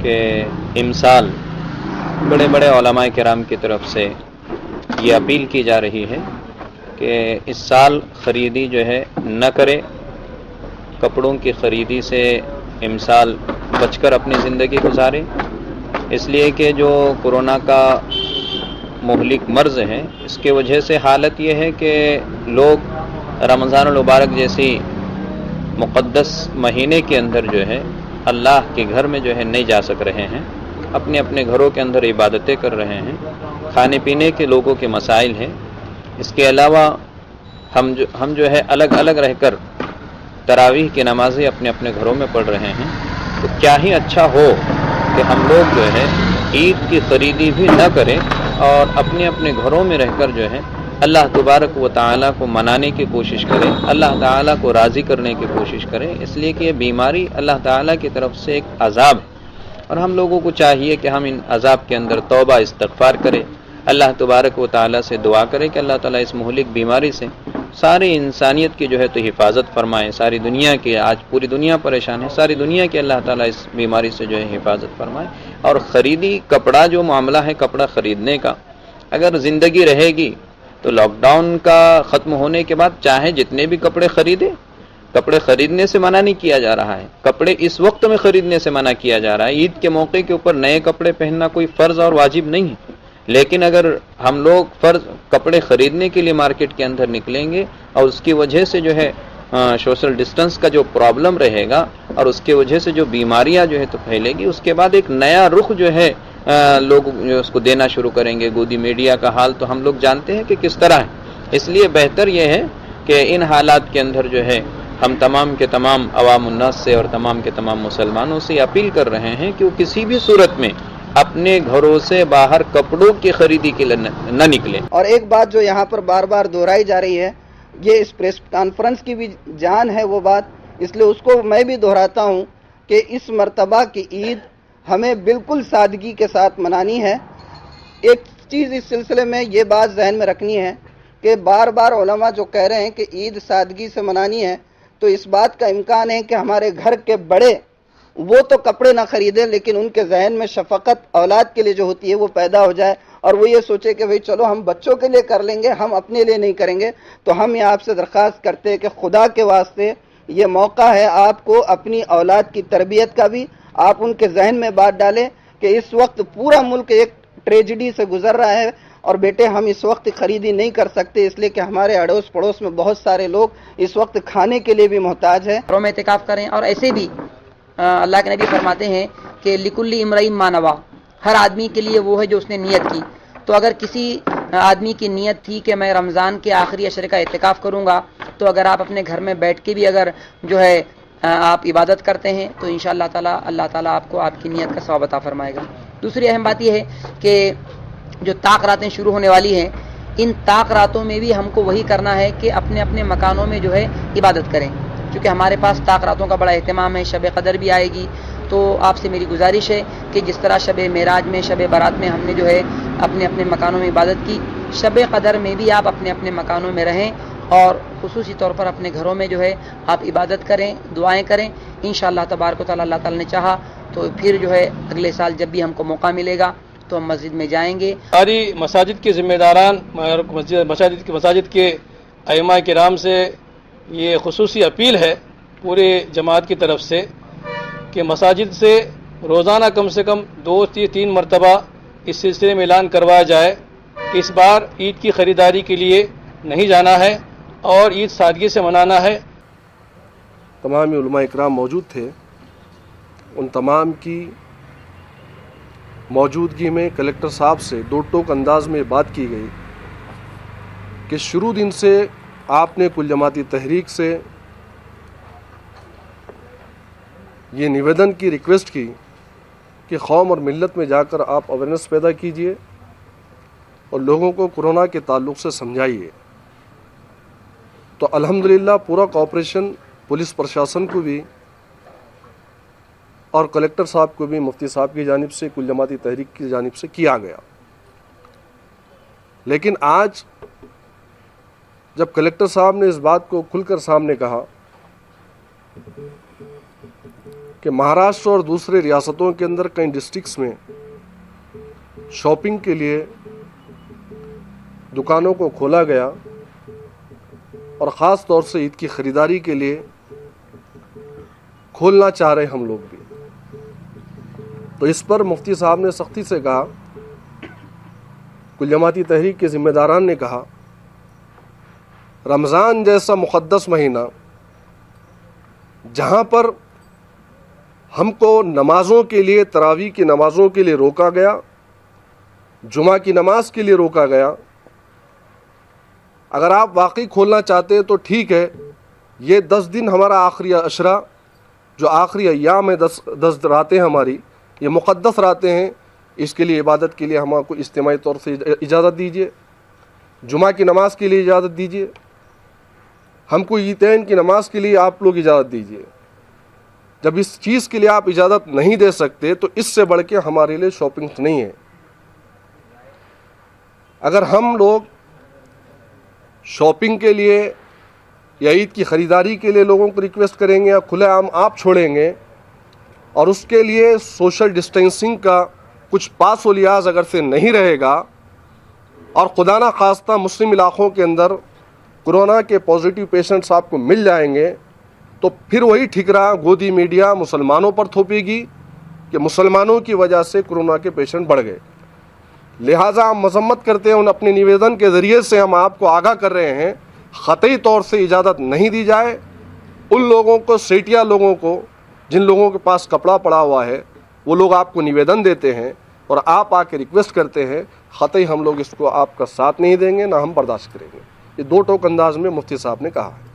کہ امسال بڑے بڑے علماء کرام کی طرف سے یہ اپیل کی جا رہی ہے کہ اس سال خریدی جو ہے نہ کرے، کپڑوں کی خریدی سے امسال بچ کر اپنی زندگی گزارے، اس لیے کہ جو کورونا کا مہلک مرض ہے اس کے وجہ سے حالت یہ ہے کہ لوگ رمضان المبارک جیسی مقدس مہینے کے اندر جو ہے اللہ کے گھر میں جو ہے نہیں جا سک رہے ہیں، اپنے اپنے گھروں کے اندر عبادتیں کر رہے ہیں، کھانے پینے کے لوگوں کے مسائل ہیں۔ اس کے علاوہ ہم جو ہے الگ الگ رہ کر تراویح کی نمازیں اپنے اپنے گھروں میں پڑھ رہے ہیں، تو کیا ہی اچھا ہو کہ ہم لوگ جو ہے عید کی خریدی بھی نہ کریں اور اپنے اپنے گھروں میں رہ کر جو ہے اللہ تبارک و تعالیٰ کو منانے کی کوشش کریں، اللہ تعالیٰ کو راضی کرنے کی کوشش کریں، اس لیے کہ یہ بیماری اللہ تعالیٰ کی طرف سے ایک عذاب، اور ہم لوگوں کو چاہیے کہ ہم ان عذاب کے اندر توبہ استغفار کریں، اللہ تبارک و تعالیٰ سے دعا کریں کہ اللہ تعالیٰ اس مہلک بیماری سے ساری انسانیت کی جو ہے تو حفاظت فرمائے، ساری دنیا کی، آج پوری دنیا پریشان ہے، ساری دنیا کی اللہ تعالیٰ اس بیماری سے جو ہے حفاظت فرمائے۔ اور خریدی کپڑا جو معاملہ ہے کپڑا خریدنے کا، اگر زندگی رہے گی تو لاک ڈاؤن کا ختم ہونے کے بعد چاہے جتنے بھی کپڑے خریدے، کپڑے خریدنے سے منع نہیں کیا جا رہا ہے، کپڑے اس وقت میں خریدنے سے منع کیا جا رہا ہے۔ عید کے موقع کے اوپر نئے کپڑے پہننا کوئی فرض اور واجب نہیں ہے، لیکن اگر ہم لوگ فرض کپڑے خریدنے کے لیے مارکیٹ کے اندر نکلیں گے اور اس کی وجہ سے جو ہے سوشل ڈسٹنس کا جو پرابلم رہے گا اور اس کے وجہ سے جو بیماریاں جو ہے تو پھیلے گی، اس کے بعد ایک نیا رخ جو ہے لوگ اس کو دینا شروع کریں گے۔ گودی میڈیا کا حال تو ہم لوگ جانتے ہیں کہ کس طرح ہے، اس لیے بہتر یہ ہے کہ ان حالات کے اندر جو ہے ہم تمام کے تمام عوام الناس سے اور تمام کے تمام مسلمانوں سے اپیل کر رہے ہیں کہ وہ کسی بھی صورت میں اپنے گھروں سے باہر کپڑوں کی خریدی کے لیے نہ نکلیں۔ اور ایک بات جو یہاں پر بار بار دہرائی جا رہی ہے، یہ اس پریس کانفرنس کی بھی جان ہے وہ بات، اس لیے اس کو میں بھی دہراتا ہوں کہ اس مرتبہ کی عید ہمیں بالکل سادگی کے ساتھ منانی ہے۔ ایک چیز اس سلسلے میں یہ بات ذہن میں رکھنی ہے کہ بار بار علماء جو کہہ رہے ہیں کہ عید سادگی سے منانی ہے، تو اس بات کا امکان ہے کہ ہمارے گھر کے بڑے وہ تو کپڑے نہ خریدیں، لیکن ان کے ذہن میں شفقت اولاد کے لیے جو ہوتی ہے وہ پیدا ہو جائے، اور وہ یہ سوچے کہ بھئی چلو ہم بچوں کے لیے کر لیں گے، ہم اپنے لیے نہیں کریں گے۔ تو ہم یہ آپ سے درخواست کرتے ہیں کہ خدا کے واسطے یہ موقع ہے آپ کو اپنی اولاد کی تربیت کا بھی، آپ ان کے ذہن میں بات ڈالیں کہ اس وقت پورا ملک ایک ٹریجڈی سے گزر رہا ہے، اور بیٹے ہم اس وقت خریدی نہیں کر سکتے، اس لیے کہ ہمارے اڑوس پڑوس میں بہت سارے لوگ اس وقت کھانے کے لیے بھی محتاج ہیں۔ گھروں میں اعتکاف کریں، اور ایسے بھی اللہ کے نبی فرماتے ہیں کہ لکل امرئ ما نویٰ، ہر آدمی کے لیے وہ ہے جو اس نے نیت کی۔ تو اگر کسی آدمی کی نیت تھی کہ میں رمضان کے آخری عشرے کا اعتکاف کروں گا، تو اگر آپ اپنے گھر میں بیٹھ کے بھی اگر جو ہے آپ عبادت کرتے ہیں تو انشاءاللہ اللہ تعالیٰ آپ کو آپ کی نیت کا ثواب عطا فرمائے گا۔ دوسری اہم بات یہ ہے کہ جو طاق راتیں شروع ہونے والی ہیں، ان طاق راتوں میں بھی ہم کو وہی کرنا ہے کہ اپنے اپنے مکانوں میں جو ہے عبادت کریں، کیونکہ ہمارے پاس طاق راتوں کا بڑا اہتمام ہے، شب قدر بھی آئے گی، تو آپ سے میری گزارش ہے کہ جس طرح شب معراج میں، شب برات میں ہم نے جو ہے اپنے اپنے مکانوں میں عبادت کی، شب قدر میں بھی آپ اپنے اپنے مکانوں میں رہیں اور خصوصی طور پر اپنے گھروں میں جو ہے آپ عبادت کریں، دعائیں کریں۔ انشاءاللہ تبارک و تعالیٰ اللہ تعالیٰ نے چاہا تو پھر جو ہے اگلے سال جب بھی ہم کو موقع ملے گا تو ہم مسجد میں جائیں گے۔ ساری مساجد کے ذمہ داران، مساجد کے ائمہ کرام سے یہ خصوصی اپیل ہے پورے جماعت کی طرف سے کہ مساجد سے روزانہ کم سے کم 2 سے 3 مرتبہ اس سلسلے میں اعلان کروایا جائے کہ اس بار عید کی خریداری کے لیے نہیں جانا ہے اور عید سادگی سے منانا ہے۔ تمام علماء اکرام موجود تھے، ان تمام کی موجودگی میں کلکٹر صاحب سے 2 ٹوک انداز میں بات کی گئی کہ شروع دن سے آپ نے کل جماعتی تحریک سے یہ نویدن کی ریکویسٹ کی کہ قوم اور ملت میں جا کر آپ اویئرنیس پیدا کیجئے اور لوگوں کو کورونا کے تعلق سے سمجھائیے۔ تو الحمدللہ پورا کوآپریشن پولیس پرشاسن کو بھی اور کلکٹر صاحب کو بھی مفتی صاحب کی جانب سے، کل جماعتی تحریک کی جانب سے کیا گیا۔ لیکن آج جب کلکٹر صاحب نے اس بات کو کھل کر سامنے کہا کہ مہاراشٹر اور دوسرے ریاستوں کے اندر کئی ڈسٹرکٹس میں شاپنگ کے لیے دکانوں کو کھولا گیا اور خاص طور سے عید کی خریداری کے لیے کھولنا چاہ رہے ہم لوگ بھی. تو اس پر مفتی صاحب نے سختی سے کہا, کل جماعتی تحریک کے ذمہ داران نے کہا, رمضان جیسا مقدس مہینہ جہاں پر ہم کو نمازوں کے لیے, تراویح کی نمازوں کے لیے روکا گیا, جمعہ کی نماز کے لیے روکا گیا, اگر آپ واقعی کھولنا چاہتے ہیں تو ٹھیک ہے, یہ 10 دن ہمارا آخری عشرہ, جو آخری ایام ہے 10 راتیں ہماری, یہ مقدس راتیں ہیں, اس کے لیے عبادت کے لیے ہم کو اجتماعی طور سے اجازت دیجیے, جمعہ کی نماز کے لیے اجازت دیجیے, ہم کو عیدین کی نماز کے لیے آپ لوگ اجازت دیجیے. جب اس چیز کے لیے آپ اجازت نہیں دے سکتے تو اس سے بڑھ کے ہمارے لیے شاپنگ نہیں ہے. اگر ہم لوگ شاپنگ کے لیے یا عید کی خریداری کے لیے لوگوں کو ریکویسٹ کریں گے یا کھلے عام آپ چھوڑیں گے, اور اس کے لیے سوشل ڈسٹینسنگ کا کچھ پاس و لحاظ اگر سے نہیں رہے گا, اور خدا نہ خواستہ مسلم علاقوں کے اندر کورونا کے پازیٹیو پیشنٹس آپ کو مل جائیں گے, تو پھر وہی ٹھکرا گودی میڈیا مسلمانوں پر تھوپے گی کہ مسلمانوں کی وجہ سے کورونا کے پیشنٹ بڑھ گئے. لہٰذا ہم مذمت کرتے ہیں, ان اپنے نویدن کے ذریعے سے ہم آپ کو آگاہ کر رہے ہیں, قطعی طور سے اجازت نہیں دی جائے. ان لوگوں کو, سیٹیا لوگوں کو, جن لوگوں کے پاس کپڑا پڑا ہوا ہے, وہ لوگ آپ کو نویدن دیتے ہیں اور آپ آ کے ریکویسٹ کرتے ہیں, قطعی ہم لوگ اس کو آپ کا ساتھ نہیں دیں گے, نہ ہم برداشت کریں گے. یہ 2 ٹوک انداز میں مفتی صاحب نے کہا ہے.